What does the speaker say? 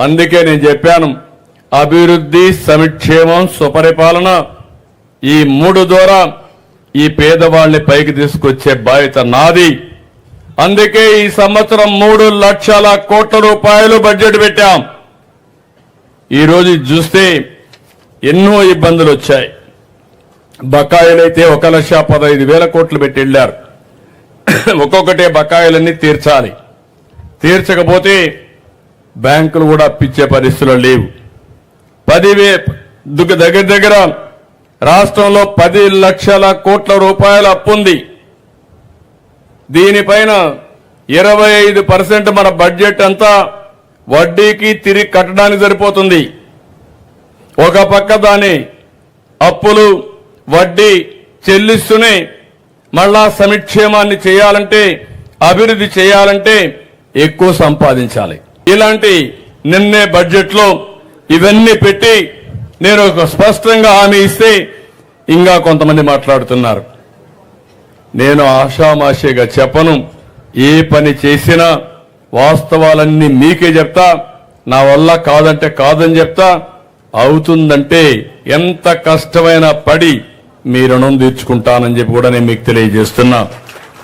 అందుకే నేను చెప్పాను, అభివృద్ధి, సంక్షేమం, సుపరిపాలన ఈ మూడు ద్వారా ఈ పేదవాళ్ళని పైకి తీసుకొచ్చే బాధ్యత నాది. అందుకే ఈ సంవత్సరం 3 లక్షల కోట్ల రూపాయలు బడ్జెట్ పెట్టాం. ఈరోజు చూస్తే ఎన్నో ఇబ్బందులు వచ్చాయి. బకాయిలైతే 1,15,000 కోట్లు పెట్టి వెళ్ళారు. ఒక్కొక్కటే బకాయిలన్నీ తీర్చాలి. తీర్చకపోతే బ్యాంకులు కూడా అప్పిచ్చే పరిస్థితులు లేవు. దగ్గర రాష్ట్రంలో 10 లక్షల కోట్ల రూపాయల అప్పుంది. దీనిపైన 25% మన బడ్జెట్ అంతా వడ్డీకి తిరిగి కట్టడానికి సరిపోతుంది. ఒక పక్క దాని అప్పులు వడ్డీ చెల్లిస్తూనే మళ్ళా సంక్షేమాన్ని చేయాలంటే, అభివృద్ధి చేయాలంటే ఎక్కువ సంపాదించాలి. ఇలాంటి నిన్నే బడ్జెట్లో ఇవన్నీ పెట్టి నేను ఒక స్పష్టంగా హామీ ఇస్తే ఇంకా కొంతమంది మాట్లాడుతున్నారు. నేను ఆషామాషిగా చెప్పను. ఏ పని చేసినా వాస్తవాలన్నీ మీకే చెప్తా. నా వల్ల కాదంటే కాదని చెప్తా. అవుతుందంటే ఎంత కష్టమైనా పడి మీ రుణం తీర్చుకుంటానని చెప్పి కూడా నేను మీకు తెలియజేస్తున్నా.